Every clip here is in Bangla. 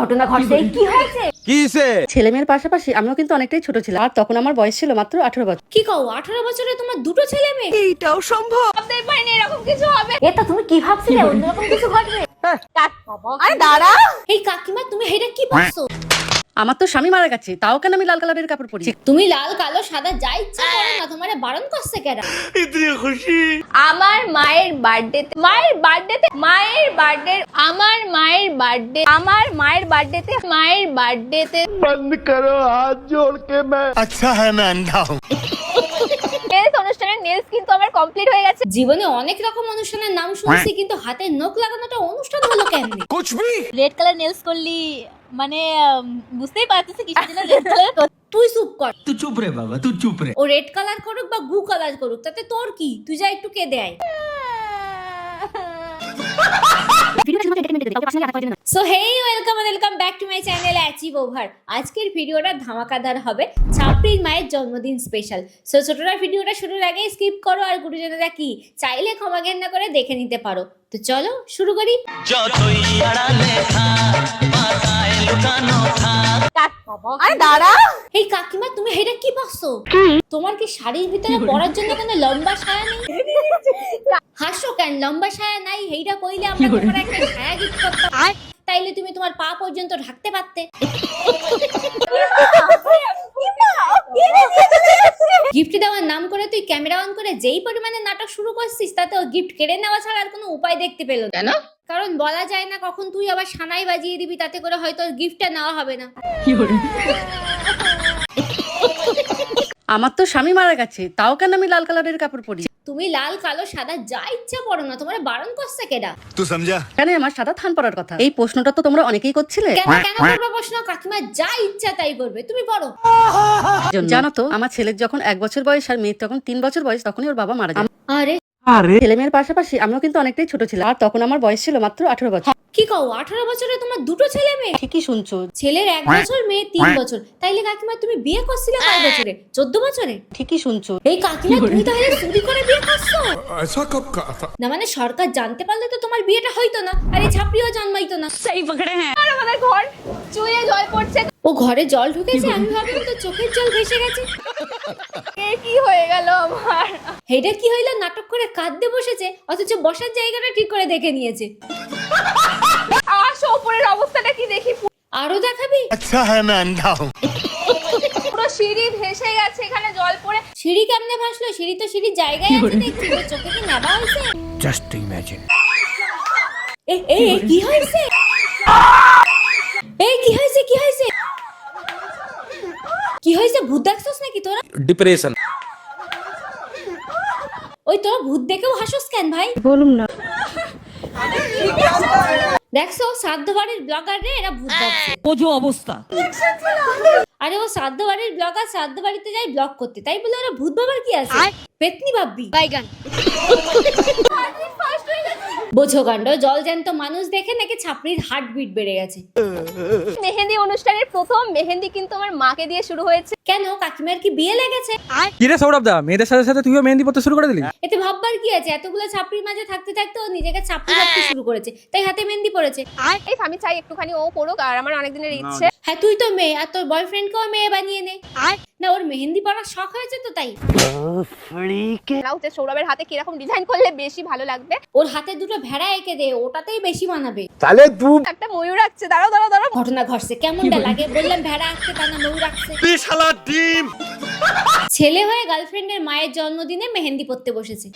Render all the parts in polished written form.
ঘটনা ঘটছে কি হয়েছে? কিসে? ছেলে মেয়ের পাশাপাশি আমিও কিন্তু অনেকটাই ছোট ছিলাম, আর তখন আমার বয়স ছিল মাত্র 18 বছর। কি কও 18 বছরে তোমার দুটো ছেলে মেয়ে? এইটাও সম্ভব? ভাবতেই পারিনি এরকম কিছু হবে। এটা তুমি কি ভাবছিলে অন্যরকম কিছু ঘটবে? আরে দাঁড়া, এই কাকিমা তুমি এটা কি বলছো? আমার তো স্বামী মারা গেছে, তাও কেন আমি লাল কালারের কাপড় পরি? তুমি লাল কালো সাদা যা ইচ্ছা করো না, তোমারে বারণ করছে কেডা? ইতনি খুশি। আমার মায়ের বার্থডেতে আমার মায়ের বার্থডেতে बंद करो हाथ जोड़ के मैं। अच्छा है मैं अंधा हूँ। নেলস অনুষ্ঠানের নেলস কিন্তু আমার কমপ্লিট হয়ে গেছে। জীবনে অনেক রকম অনুষ্ঠানের নাম শুনছি, কিন্তু হাতে নখ লাগানোটা অনুষ্ঠান হলো কেমনে? कुछ भी। রেড কালার নেলস করলি মানে বুঝতেই পারতেছি কিসের জন্য রেড কালার তুই চুপ কর। तू चुप रे बाबा, तू चुप रे। ও রেড কালার করুক বা গু কালার করুক, তাতে তোর কি? তুই যা একটু কেঁদে আয়। So hey welcome back to my channel achieve over. আজকের ভিডিওটা ধামাকাদার হবে, ছাপড়ির মায়ের জন্মদিন স্পেশাল। সো ছোটরা ভিডিওটা শুরুর আগে স্কিপ করো, আর গুরুজনেরা কি চাইলে ক্ষমা ঘেন্না করে দেখে নিতে পারো। তো চলো শুরু করি। আরে দাঁড়া, এই কাকিমা তুমি এটা কি পাচ্ছো? তোমার কি শাড়ির ভিতরে পরার জন্য কোনো লম্বা সায়া নেই? হাসো কেন? লম্বা সায়া নাই এইটা কইলে আমরা তোমার একটা সায়া গিফট করতাম, তাইলে তুমি তোমার পা পর্যন্ত ঢাকতে পারতে। গিফট দেওয়ার নাম করে তুই ক্যামেরা অন করে যেই পরিমাণে নাটক শুরু করছিস, তাতে ও গিফট কেড়ে নেওয়া ছাড়া আর কোনো উপায় দেখতে পেল না। কেন? কারণ বলা যায় না কখন তুই আবার সানাই বাজিয়ে দিবি, তাতে করে হয়তো গিফটটা নেওয়া হবে না। আমার তো স্বামী মারা গেছে, তাও কেন আমি লাল কালারের কাপড় পরি? তুমি লাল কালো সাদা যা ইচ্ছা পড়ো না, তোমার বারণ করছে কেডা? तू समझा? কেন আমার সাদা থান পরার কথা? এই প্রশ্নটা তো তোমরা অনেকেই করছিলে। কেন করবে প্রশ্ন? কাকিমা যা ইচ্ছা তাই করবে, তুমি পড়ো। জানো তো, আমার ছেলের যখন 1 বছর বয়স আর মেয়ের যখন 3 বছর বয়স, তখনই ওর বাবা মারা যায়। আরে ছেলে মেয়ের পাশাপাশি আমিও কিন্তু অনেকটাই ছোট ছিলাম, আর তখন আমার বয়স ছিল মাত্র 18 বছর। কি কও 18 বছরে তোমার দুটো ছেলে মেয়ে? ঠিকই শুনছো, ছেলের 1 বছর, মেয়ের 3 বছর। তাইলে কাকিমা তুমি বিয়ে করছিলে কয় বছরে? 14 বছরে? ঠিকই শুনছো। এই কাকিমা তুমি তাহলে চুরি করে বিয়ে করছো? ऐसा कब कहा था? না মানে সরকার জানতে পারলে তো তোমার বিয়েটা হইতো না, আর এই ছাপড়িও জন্মাইতো না। সেই পকড়ে হ্যাঁ। আর আমাদের ঘর চুইয়ে জল পড়ছে। ও ঘরে জল ঢুকেছে, আমি ভাবলাম তো চোখের জল ভেসে গেছে। এ কি হয়ে গেল আমার? হেডা কি হইলো? নাটক করে কাঁদতে বসেছে, অথচ বসার জায়গাটা ঠিক করে দেখে নিয়েছে। আসো উপরের অবস্থাটা কি দেখি। আরো দেখাবি? अच्छा है मैं अंधा हूँ। পুরো সিঁড়ি ভেসে গেছে, এখানে জল পড়ে। সিঁড়ি কেমনে ভাসলো? সিঁড়ি তো সিঁড়ির জায়গায় আছে দেখছি, তোর চোখে কি নেবা হয়েছে? Just imagine. এই কি হয়েছে? এই কি হয়েছে? কি হয়েছে? ভূত দেখছস নাকি তোরা? Depression. ওই তোরা ভূত দেখেও হাসোস কেন ভাই? বলুন না। দেখছো শ্রাদ্ধ বাড়ির ব্লগার রে, এরা ভূত দেখছে। বোঝো অবস্থা। আরে ও শ্রাদ্ধ বাড়ির ব্লগার, শ্রাদ্ধ বাড়িতে যাই ব্লগ করতে, তাই বলে ওরা ভূত বাবার কি আছে? পেতনি ভাববি বাইগান। বোঝো কাণ্ড, জল জ্যান্ত মানুষ দেখে নাকি ছাপড়ির হার্টবিট বেড়ে গেছে। মেহেন্দি অনুষ্ঠানের প্রথম মেহেন্দি কিন্তু আমার মাকে দিয়ে শুরু হয়েছে। কেন কাকিমার কি বিয়ে লেগেছে? কিরে সৌরভ দা, মেয়েদের সাথে সাথে তুইও মেহেন্দি পড়তে শুরু করে দিলি? এতে ভাববার কি আছে? এতগুলো ছাপড়ির মাঝে থাকতে থাকতে ও নিজেকে ছাপড়ি ভাবতে শুরু করেছে, তাই হাতে মেহেন্দি পড়েছে। আমি চাই একটুখানি ও পড়ুক, আর আমার অনেক দিনের ইচ্ছে। হ্যাঁ তুই তো মেয়ে, আর তোর বয়ফ্রেন্ডকেও মেয়ে বানিয়ে নে। না ওর মেহেন্দি পড়ার শখ হয়েছে তো তাই। নাও যে সৌরভের হাতে কিরকম ডিজাইন করলে বেশি ভালো লাগবে। ওর হাতে দুটো ভেড়া এঁকে দে, ওটাতেই বেশি মানাবে। साले तू একটা ময়ূর আঁকছে, দাঁড়াও। ঘটনা ঘটছে, কেমনটা লাগে? বললাম ভেড়া আঁকতে, তা না ময়ূর আঁকছে। शाला ডিম। ছেলে হয়ে গার্লফ্রেন্ডের মায়ের জন্মদিনে মেহেন্দি পড়তে বসেছে।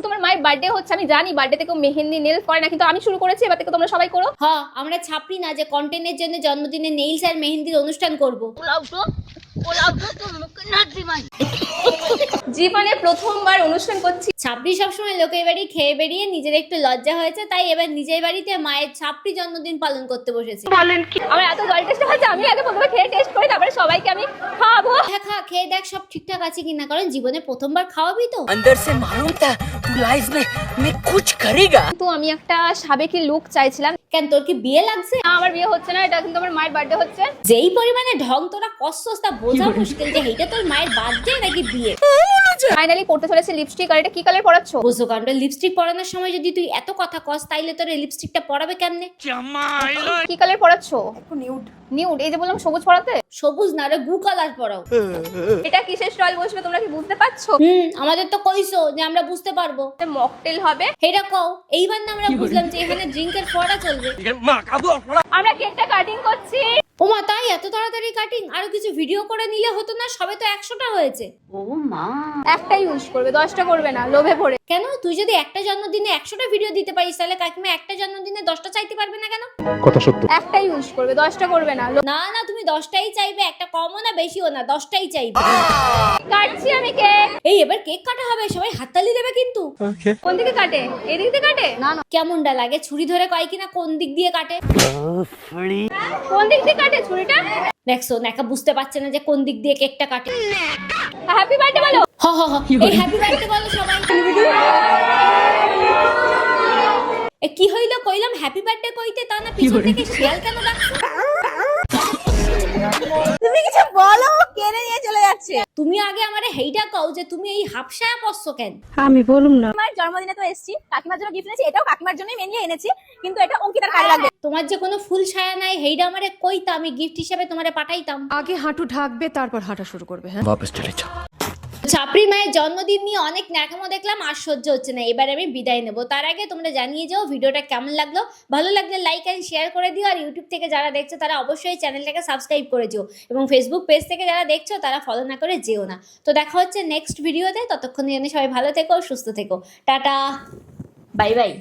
তোমার মায়ের বার্থডে হচ্ছে, আমি জানি বার্থডে থেকে মেহেন্দি নেল করে না, কিন্তু আমি শুরু করেছি, এবার থেকে তোমরা সবাই করো। হ্যাঁ আমরা ছাপড়ি না যে কন্টেন্টের জন্য জন্মদিনে নেইলস আর মেহেন্দির অনুষ্ঠান করব। জীবনে প্রথমবার অনুষ্ঠান করছি। ছাপড়ি সবসময় লোকের বাড়ি খেয়ে বেরিয়ে নিজের একটু লজ্জা হয়েছে, তাই এবার নিজের বাড়িতে মায়ের ছাপড়ি জন্মদিন পালন করতে বসেছে। আমার এত জল টেস্ট হচ্ছে, আমি আগে প্রথমে খেয়ে টেস্ট করি, তারপরে সবাইকে আমি খাওয়াবো। হ্যাঁ খা, খেয়ে দেখ সব ঠিকঠাক আছে কিনা, কারণ জীবনে প্রথমবার খাওয়াবি তো। अंदर से मालूम था तू लाइफ में कुछ करेगा। কিন্তু আমি একটা সাবেকি লুক চাইছিলাম। কেন তোর কি বিয়ে লাগছে? না, আমার বিয়ে হচ্ছে না, এটা কিন্তু আমার মায়ের বার্থডে হচ্ছে। যেই পরিমাণে ঢং তোরা কষ্টস তা বোঝা মুশকিল যে এইটা তোর মায়ের বার্থডে নাকি বিয়ে। ফাইনালি পড়তে চলেছে লিপস্টিক। আর এটা কি কালার পরাচ্ছ? বুঝো কারণ লিপস্টিক পরানোর সময় যদি তুই এত কথা কস তাইলে তোর লিপস্টিকটা পরাবে কেমনে? কি কালার পরাচ্ছ? নিউড। এই যে বললাম সবুজ পরাতে। সবুজ না রে, গু কালার পরাও। এটা কিসের স্টল বসবে তোমরা কি বুঝতে পারছো? আমাদের তো কইছো যে আমরা বুঝতে পারবো। মকটেল হবে। এটা কও, এইবার না আমরা বুঝলাম যে এখানে ড্রিঙ্কের ফোয়ারা চলবে। আমরা কেকটা কাটিং করছি। ওমা তাই এত তাড়াতাড়ি কাটিং? আরো কিছু ভিডিও করে নিলে হতো না? সবে তো 100টা হয়েছে। একটা ইউজ করবে, 10টা করবে না লোভে পড়ে। কেন? তুই যদি একটা জন্মদিনে 100টা ভিডিও দিতে পারিস তাহলে কাকিমা একটা জন্মদিনে 10টা চাইতে পারবে না কেন? একটা ইউজ করবে, 10টা করবে না। না না, তুমি 10টাই চাইবে, একটা কমও না বেশিও না, 10টাই চাইবে। কাটছি আমি কেক। এই এবার কেক কাটা হবে, সবাই হাততালি দেবে কিন্তু। কোন দিকে কাটে? এদিক দিয়ে কাটে? না না, কেমনটা লাগে? ছুরি ধরে কয় কিনা কোন দিক দিয়ে কাটে। কোন দিক দিয়ে কাটে ছুরিটা? দেখছো নাকা বুঝতে পারছে না যে কোন দিক দিয়ে কেকটা কাটে। হ্যাপি বার্থডে বলো। হ হ হ, এই হ্যাপি বার্থডে বলো সবাই। এ কি হইলো? কইলাম হ্যাপি বার্থডে কইতে, তা না পিছন থেকে শিয়াল কেন ডাকছো? তুমি কিছু বলো, কেড়ে নিয়ে চলে যাচ্ছে। তুমি আগে আমারে হেইটা কও যে তুমি এই হাফসায়া পছছো কেন? আমি বলুম না। আমার জন্মদিনে তো এসেছি, কাকিমার জন্য গিফট এনেছি, এটাও কাকিমার জন্যই মেনলি এনেছি, কিন্তু এটা অঙ্কিতার কাজে লাগবে। তোমার যে কোনো ফুল ছায়া নাই, হেইটা আমারে কইতা, আমি গিফট হিসেবে তোমারে পাঠাইতাম। আগে হাঁটু ঢাকবে তারপর হাঁটা শুরু করবে। হ্যাঁ, वापस चले जाओ। ছাপরি মায়ের জন্মদিন নিয়ে অনেক ন্যাকামো দেখলাম, আর সহ্য হচ্ছে না। এবার আমি বিদায় নেবো। তার আগে তোমরা জানিয়ে যাও ভিডিওটা কেমন লাগলো। ভালো লাগলে লাইক এন্ড শেয়ার করে দিও। আর ইউটিউব থেকে যারা দেখছো তারা অবশ্যই চ্যানেলটাকে সাবস্ক্রাইব করে দিও, এবং ফেসবুক পেজ থেকে যারা দেখছো তারা ফলো না করে যেও না। তো দেখা হচ্ছে নেক্সট ভিডিওতে। ততক্ষণ জন্য সবাই ভালো থেকো, সুস্থ থেকো। Tata, bye bye.